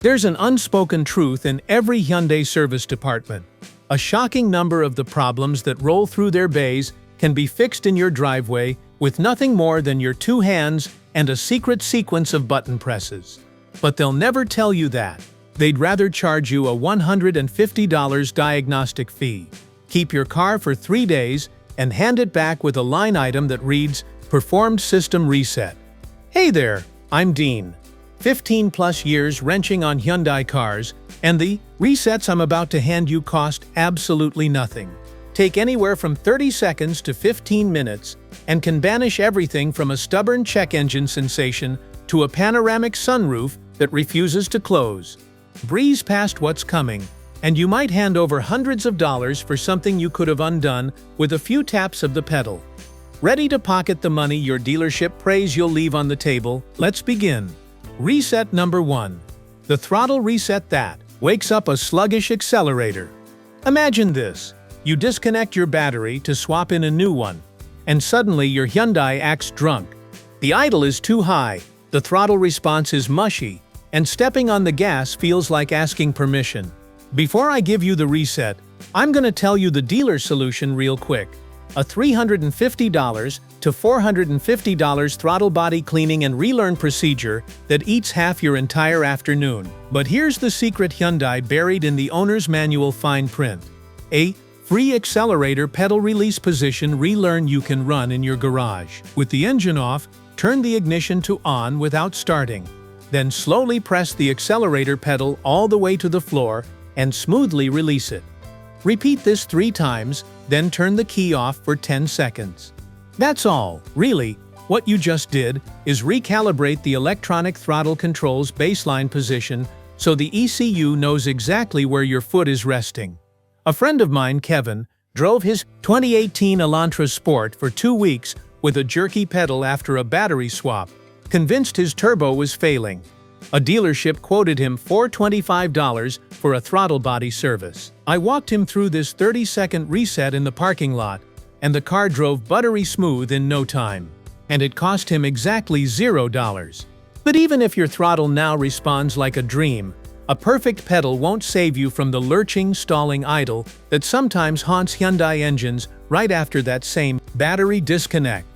There's an unspoken truth in every Hyundai service department. A shocking number of the problems that roll through their bays can be fixed in your driveway with nothing more than your two hands and a secret sequence of button presses. But they'll never tell you that. They'd rather charge you a $150 diagnostic fee, keep your car for 3 days, and hand it back with a line item that reads, "Performed System Reset." Hey there, I'm Dean. 15+ years wrenching on Hyundai cars, and the resets I'm about to hand you cost absolutely nothing. Take anywhere from 30 seconds to 15 minutes, and can banish everything from a stubborn check engine sensation to a panoramic sunroof that refuses to close. Breeze past what's coming, and you might hand over hundreds of dollars for something you could have undone with a few taps of the pedal. Ready to pocket the money your dealership prays you'll leave on the table? Let's begin. Reset number 1. The throttle reset that wakes up a sluggish accelerator. Imagine this. You disconnect your battery to swap in a new one, and suddenly your Hyundai acts drunk. The idle is too high, the throttle response is mushy, and stepping on the gas feels like asking permission. Before I give you the reset, I'm gonna tell you the dealer solution real quick. A $350 to $450 throttle body cleaning and relearn procedure that eats half your entire afternoon. But here's the secret Hyundai buried in the owner's manual fine print. A free accelerator pedal release position relearn you can run in your garage. With the engine off, turn the ignition to on without starting. Then slowly press the accelerator pedal all the way to the floor and smoothly release it. Repeat this 3 times, then turn the key off for 10 seconds. That's all, really. What you just did is recalibrate the electronic throttle control's baseline position so the ECU knows exactly where your foot is resting. A friend of mine, Kevin, drove his 2018 Elantra Sport for 2 weeks with a jerky pedal after a battery swap, convinced his turbo was failing. A dealership quoted him $425 for a throttle body service. I walked him through this 30-second reset in the parking lot, and the car drove buttery smooth in no time. And it cost him exactly $0. But even if your throttle now responds like a dream, a perfect pedal won't save you from the lurching, stalling idle that sometimes haunts Hyundai engines right after that same battery disconnect.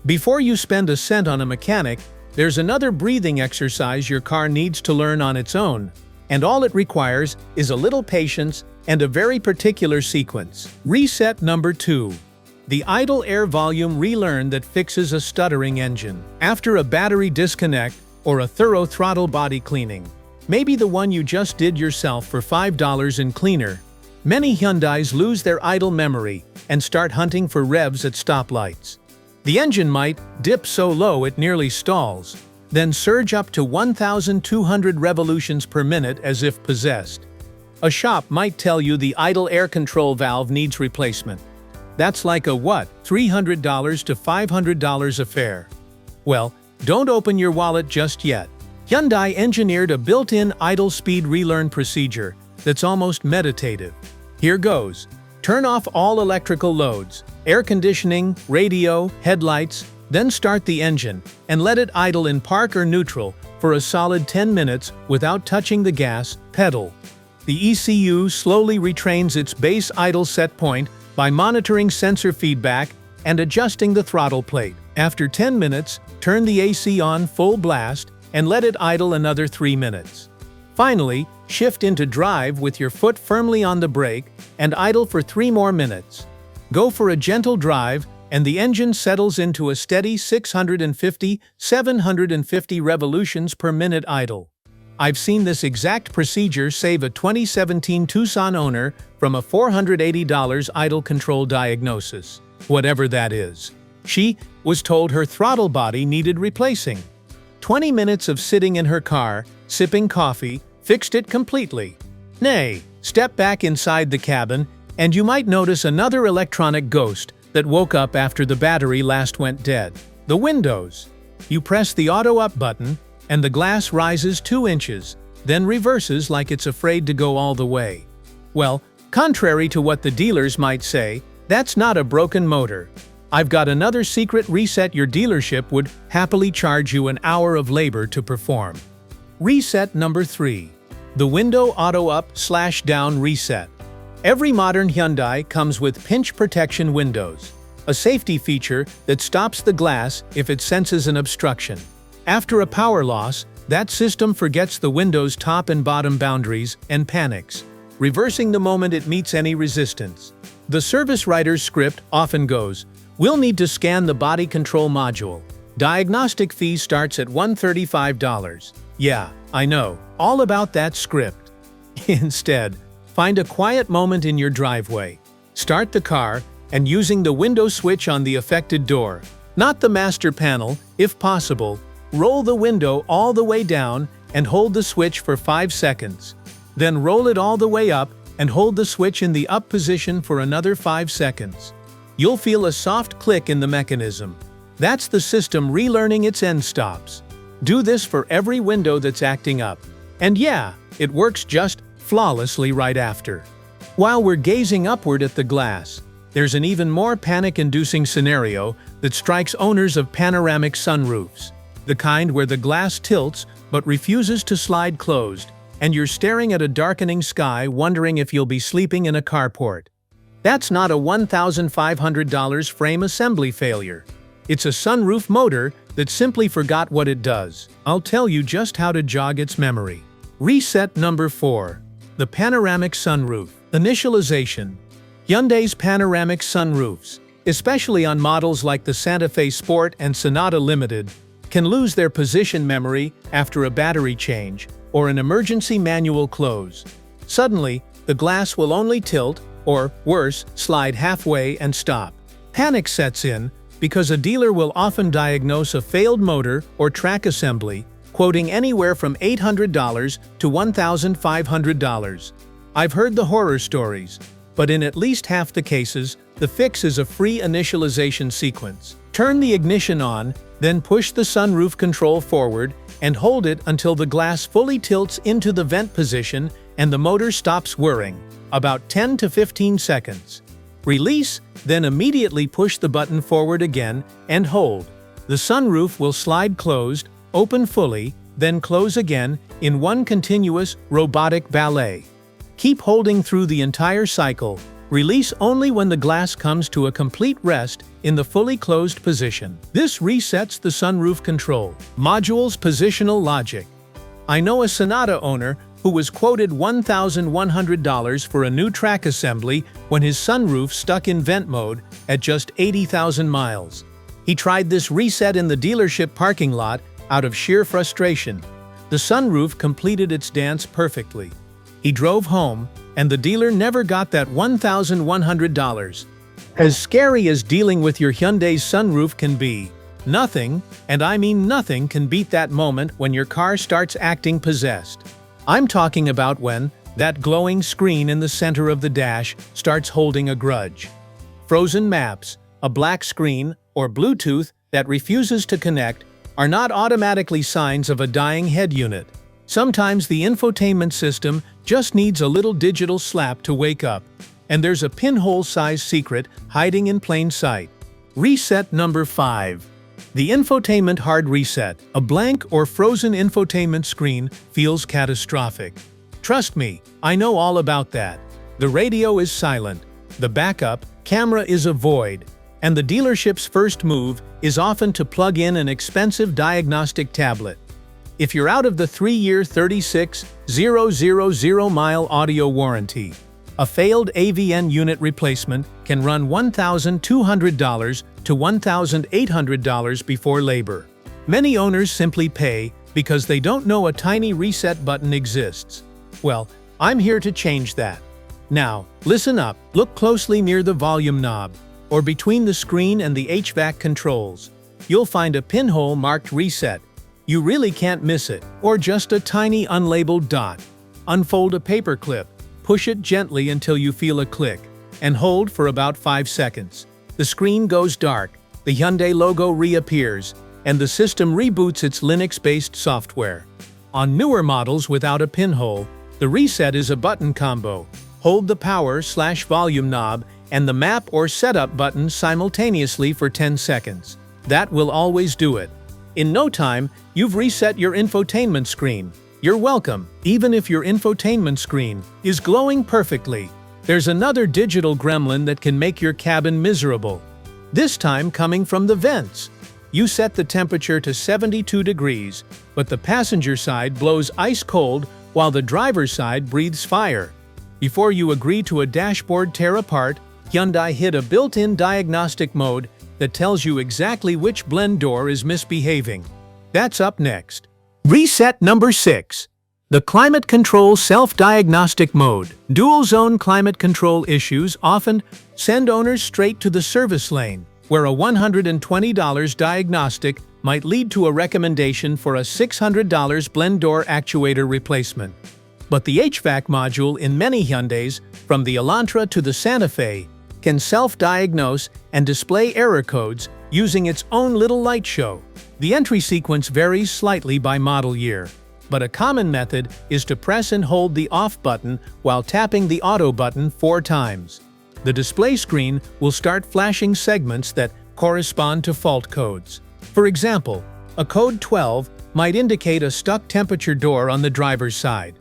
Before you spend a cent on a mechanic, there's another breathing exercise your car needs to learn on its own, and all it requires is a little patience and a very particular sequence. Reset number 2. The idle air volume relearn that fixes a stuttering engine. After a battery disconnect or a thorough throttle body cleaning, maybe the one you just did yourself for $5 in cleaner, many Hyundais lose their idle memory and start hunting for revs at stoplights. The engine might dip so low it nearly stalls, then surge up to 1,200 revolutions per minute as if possessed. A shop might tell you the idle air control valve needs replacement. That's like a what, $300 to $500 affair? Well, don't open your wallet just yet. Hyundai engineered a built-in idle speed relearn procedure that's almost meditative. Here goes. Turn off all electrical loads, air conditioning, radio, headlights, then start the engine and let it idle in park or neutral for a solid 10 minutes without touching the gas pedal. The ECU slowly retrains its base idle set point by monitoring sensor feedback and adjusting the throttle plate. After 10 minutes, turn the AC on full blast and let it idle another 3 minutes. Finally, shift into drive with your foot firmly on the brake and idle for 3 more minutes. Go for a gentle drive and the engine settles into a steady 650–750 revolutions per minute idle. I've seen this exact procedure save a 2017 Tucson owner from a $480 idle control diagnosis, whatever that is. She was told her throttle body needed replacing. 20 minutes of sitting in her car, sipping coffee, fixed it completely. Nay, step back inside the cabin, and you might notice another electronic ghost that woke up after the battery last went dead. The windows. You press the auto up button, and the glass rises 2 inches, then reverses like it's afraid to go all the way. Well, contrary to what the dealers might say, that's not a broken motor. I've got another secret reset your dealership would happily charge you an hour of labor to perform. Reset number 3. The window auto up/down reset. Every modern Hyundai comes with pinch protection windows, a safety feature that stops the glass if it senses an obstruction. After a power loss, that system forgets the window's top and bottom boundaries and panics, reversing the moment it meets any resistance. The service writer's script often goes, "We'll need to scan the body control module. Diagnostic fee starts at $135. Yeah, I know, all about that script. Instead, find a quiet moment in your driveway. Start the car, and using the window switch on the affected door, not the master panel, if possible, roll the window all the way down and hold the switch for 5 seconds. Then roll it all the way up and hold the switch in the up position for another 5 seconds. You'll feel a soft click in the mechanism. That's the system relearning its end stops. Do this for every window that's acting up. And yeah, it works just flawlessly right after. While we're gazing upward at the glass, there's an even more panic-inducing scenario that strikes owners of panoramic sunroofs. The kind where the glass tilts but refuses to slide closed, and you're staring at a darkening sky wondering if you'll be sleeping in a carport. That's not a $1,500 frame assembly failure. It's a sunroof motor that simply forgot what it does. I'll tell you just how to jog its memory. Reset number 4. The panoramic sunroof. Initialization. Hyundai's panoramic sunroofs, especially on models like the Santa Fe Sport and Sonata Limited, can lose their position memory after a battery change or an emergency manual close. Suddenly, the glass will only tilt, or worse, slide halfway and stop. Panic sets in because a dealer will often diagnose a failed motor or track assembly, quoting anywhere from $800 to $1,500. I've heard the horror stories, but in at least half the cases, the fix is a free initialization sequence. Turn the ignition on, then push the sunroof control forward and hold it until the glass fully tilts into the vent position and the motor stops whirring, about 10 to 15 seconds. Release, then immediately push the button forward again and hold. The sunroof will slide closed, open fully, then close again in one continuous robotic ballet. Keep holding through the entire cycle. Release only when the glass comes to a complete rest in the fully closed position. This resets the sunroof control. Module's positional logic. I know a Sonata owner who was quoted $1,100 for a new track assembly when his sunroof stuck in vent mode at just 80,000 miles. He tried this reset in the dealership parking lot out of sheer frustration. The sunroof completed its dance perfectly. He drove home, and the dealer never got that $1,100. As scary as dealing with your Hyundai's sunroof can be, nothing, and I mean nothing, can beat that moment when your car starts acting possessed. I'm talking about when that glowing screen in the center of the dash starts holding a grudge. Frozen maps, a black screen, or Bluetooth that refuses to connect are not automatically signs of a dying head unit. Sometimes the infotainment system just needs a little digital slap to wake up, and there's a pinhole-sized secret hiding in plain sight. Reset number 5. The infotainment hard reset. A blank or frozen infotainment screen feels catastrophic. Trust me, I know all about that. The radio is silent, the backup camera is a void, and the dealership's first move is often to plug in an expensive diagnostic tablet. If you're out of the 3-year 36,000-mile audio warranty, a failed AVN unit replacement can run $1,200 to $1,800 before labor. Many owners simply pay because they don't know a tiny reset button exists. Well, I'm here to change that. Now, listen up, look closely near the volume knob, or between the screen and the HVAC controls. You'll find a pinhole marked reset. You really can't miss it, or just a tiny unlabeled dot. Unfold a paper clip, push it gently until you feel a click, and hold for about 5 seconds. The screen goes dark, the Hyundai logo reappears, and the system reboots its Linux-based software. On newer models without a pinhole, the reset is a button combo. Hold the power/volume knob and the map or setup button simultaneously for 10 seconds. That will always do it. In no time, you've reset your infotainment screen. You're welcome. Even if your infotainment screen is glowing perfectly, there's another digital gremlin that can make your cabin miserable. This time coming from the vents. You set the temperature to 72 degrees, but the passenger side blows ice cold while the driver's side breathes fire. Before you agree to a dashboard tear apart, Hyundai hid a built-in diagnostic mode that tells you exactly which blend door is misbehaving. That's up next. Reset number 6. The Climate Control Self-Diagnostic Mode. Dual-zone climate control issues often send owners straight to the service lane, where a $120 diagnostic might lead to a recommendation for a $600 blend door actuator replacement. But the HVAC module in many Hyundais, from the Elantra to the Santa Fe, can self-diagnose and display error codes using its own little light show. The entry sequence varies slightly by model year, but a common method is to press and hold the off button while tapping the auto button 4 times. The display screen will start flashing segments that correspond to fault codes. For example, a code 12 might indicate a stuck temperature door on the driver's side.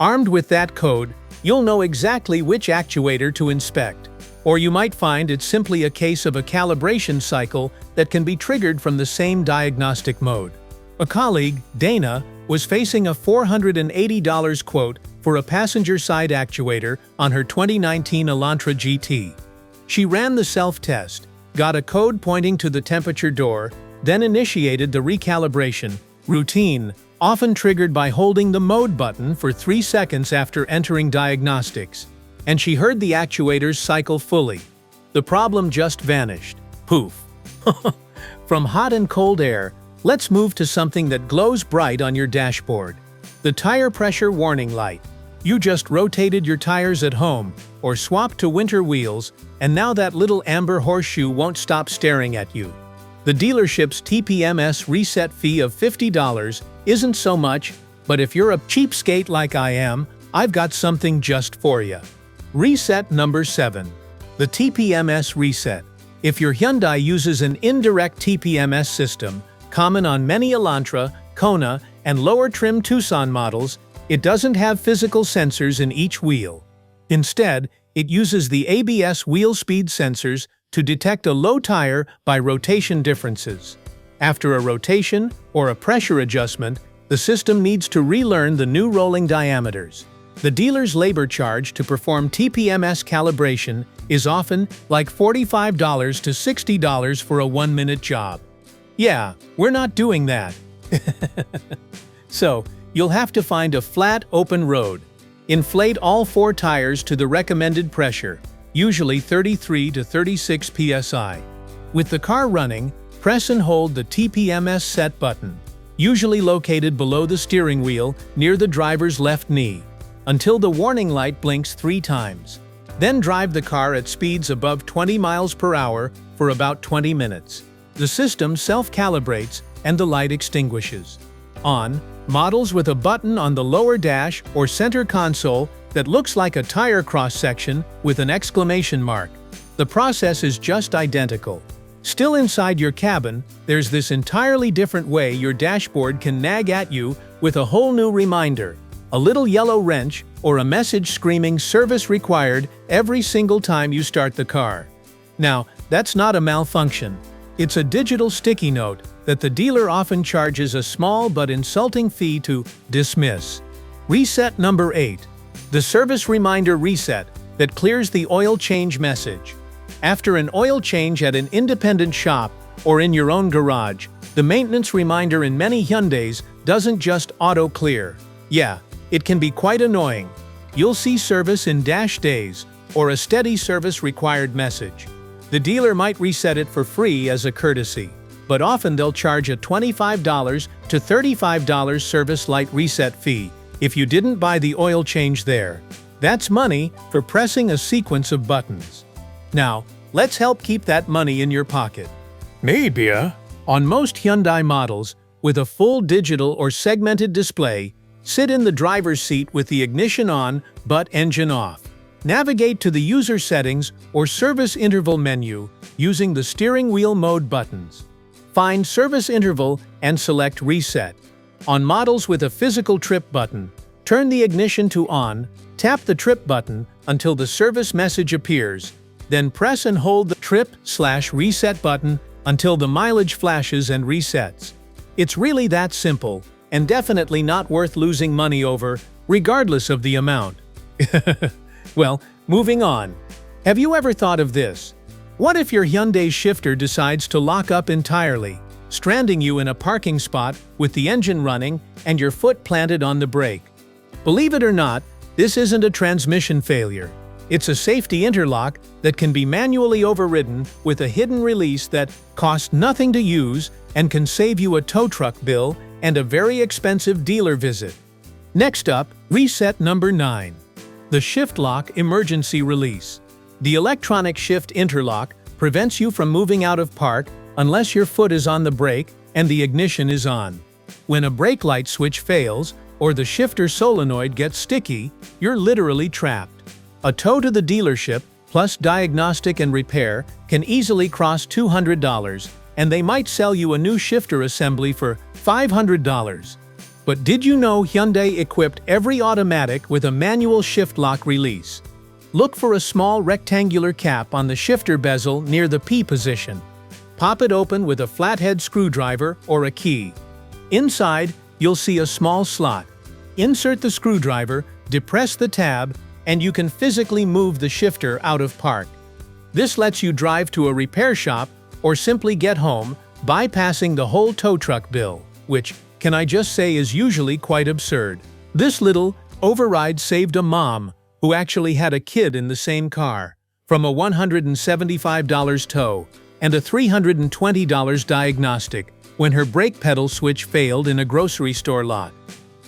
Armed with that code, you'll know exactly which actuator to inspect. Or you might find it's simply a case of a calibration cycle that can be triggered from the same diagnostic mode. A colleague, Dana, was facing a $480 quote for a passenger-side actuator on her 2019 Elantra GT. She ran the self-test, got a code pointing to the temperature door, then initiated the recalibration routine, often triggered by holding the mode button for 3 seconds after entering diagnostics. And she heard the actuators cycle fully. The problem just vanished. Poof. From hot and cold air, let's move to something that glows bright on your dashboard. The tire pressure warning light. You just rotated your tires at home or swapped to winter wheels, and now that little amber horseshoe won't stop staring at you. The dealership's TPMS reset fee of $50 isn't so much, but if you're a cheapskate like I am, I've got something just for you. Reset number 7. The TPMS reset. If your Hyundai uses an indirect TPMS system, common on many Elantra, Kona, and lower trim Tucson models, it doesn't have physical sensors in each wheel. Instead, it uses the ABS wheel speed sensors to detect a low tire by rotation differences. After a rotation or a pressure adjustment, the system needs to relearn the new rolling diameters. The dealer's labor charge to perform TPMS calibration is often like $45 to $60 for a 1-minute job. Yeah, we're not doing that. So, you'll have to find a flat, open road. Inflate all 4 tires to the recommended pressure, usually 33 to 36 psi. With the car running, press and hold the TPMS set button, usually located below the steering wheel near the driver's left knee, until the warning light blinks 3 times. Then drive the car at speeds above 20 miles per hour for about 20 minutes. The system self-calibrates and the light extinguishes. On models with a button on the lower dash or center console that looks like a tire cross-section with an exclamation mark. The process is just identical. Still inside your cabin, there's this entirely different way your dashboard can nag at you with a whole new reminder, a little yellow wrench, or a message screaming "service required" every single time you start the car. Now, that's not a malfunction. It's a digital sticky note that the dealer often charges a small but insulting fee to dismiss. Reset number 8. The service reminder reset that clears the oil change message. After an oil change at an independent shop or in your own garage, the maintenance reminder in many Hyundais doesn't just auto-clear. Yeah, it can be quite annoying. You'll see service in dash days or a steady service required message. The dealer might reset it for free as a courtesy, but often they'll charge a $25 to $35 service light reset fee if you didn't buy the oil change there. That's money for pressing a sequence of buttons. Now, let's help keep that money in your pocket. Maybe. On most Hyundai models, with a full digital or segmented display, sit in the driver's seat with the ignition on but engine off. Navigate to the user settings or service interval menu using the steering wheel mode buttons. Find service interval and select reset. On models with a physical trip button, turn the ignition to on, tap the trip button until the service message appears, then press and hold the trip/reset button until the mileage flashes and resets. It's really that simple, and definitely not worth losing money over, regardless of the amount. Well, moving on. Have you ever thought of this? What if your Hyundai shifter decides to lock up entirely, stranding you in a parking spot with the engine running and your foot planted on the brake? Believe it or not, this isn't a transmission failure. It's a safety interlock that can be manually overridden with a hidden release that costs nothing to use and can save you a tow truck bill and a very expensive dealer visit. Next up, reset number 9. The Shift Lock Emergency Release. The electronic shift interlock prevents you from moving out of park unless your foot is on the brake and the ignition is on. When a brake light switch fails or the shifter solenoid gets sticky, you're literally trapped. A tow to the dealership, plus diagnostic and repair, can easily cross $200, and they might sell you a new shifter assembly for $500. But did you know Hyundai equipped every automatic with a manual shift lock release? Look for a small rectangular cap on the shifter bezel near the P position. Pop it open with a flathead screwdriver or a key. Inside, you'll see a small slot. Insert the screwdriver, depress the tab, and you can physically move the shifter out of park. This lets you drive to a repair shop or simply get home, bypassing the whole tow truck bill, which, can I just say, is usually quite absurd. This little override saved a mom who actually had a kid in the same car from a $175 tow and a $320 diagnostic when her brake pedal switch failed in a grocery store lot.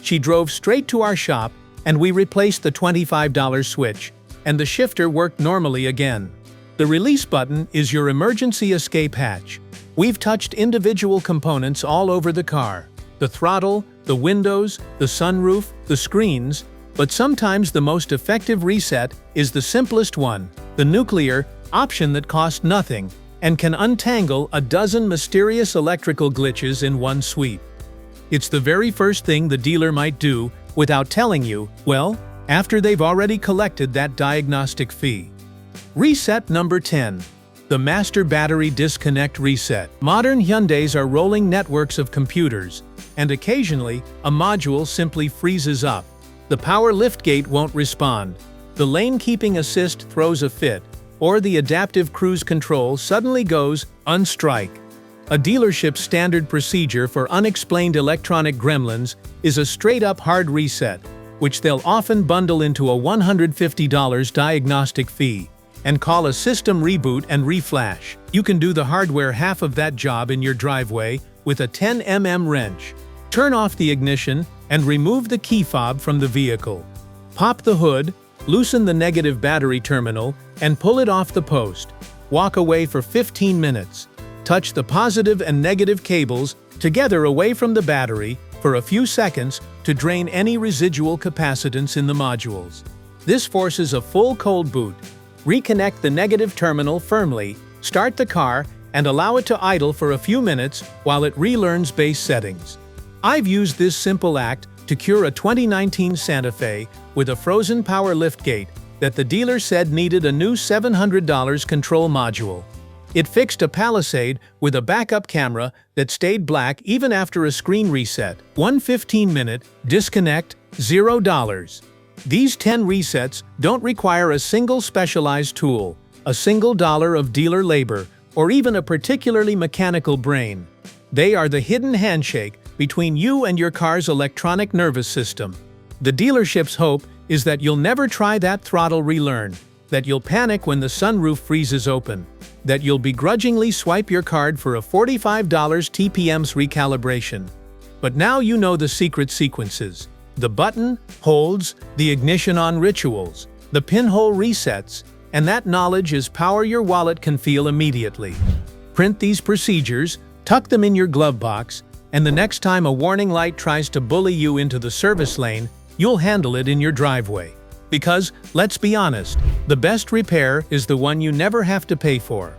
She drove straight to our shop and we replaced the $25 switch, and the shifter worked normally again. The release button is your emergency escape hatch. We've touched individual components all over the car: the throttle, the windows, the sunroof, the screens, but sometimes the most effective reset is the simplest one, the nuclear option that costs nothing and can untangle a dozen mysterious electrical glitches in one sweep. It's the very first thing the dealer might do without telling you, well, after they've already collected that diagnostic fee. Reset number 10. The Master Battery Disconnect Reset. Modern Hyundais are rolling networks of computers, and occasionally, a module simply freezes up. The power liftgate won't respond, the lane keeping assist throws a fit, or the adaptive cruise control suddenly goes unstrike. A dealership's standard procedure for unexplained electronic gremlins is a straight-up hard reset, which they'll often bundle into a $150 diagnostic fee and call a system reboot and reflash. You can do the hardware half of that job in your driveway with a 10mm wrench. Turn off the ignition and remove the key fob from the vehicle. Pop the hood, loosen the negative battery terminal, and pull it off the post. Walk away for 15 minutes. Touch the positive and negative cables together away from the battery for a few seconds to drain any residual capacitance in the modules. This forces a full cold boot. Reconnect the negative terminal firmly, start the car, and allow it to idle for a few minutes while it relearns base settings. I've used this simple act to cure a 2019 Santa Fe with a frozen power liftgate that the dealer said needed a new $700 control module. It fixed a Palisade with a backup camera that stayed black even after a screen reset. 1 15-minute disconnect, $0. These 10 resets don't require a single specialized tool, a single dollar of dealer labor, or even a particularly mechanical brain. They are the hidden handshake between you and your car's electronic nervous system. The dealership's hope is that you'll never try that throttle relearn, that you'll panic when the sunroof freezes open, that you'll begrudgingly swipe your card for a $45 TPMS recalibration. But now you know the secret sequences: the button, holds, the ignition on rituals, the pinhole resets, and that knowledge is power your wallet can feel immediately. Print these procedures, tuck them in your glove box, and the next time a warning light tries to bully you into the service lane, you'll handle it in your driveway. Because, let's be honest, the best repair is the one you never have to pay for.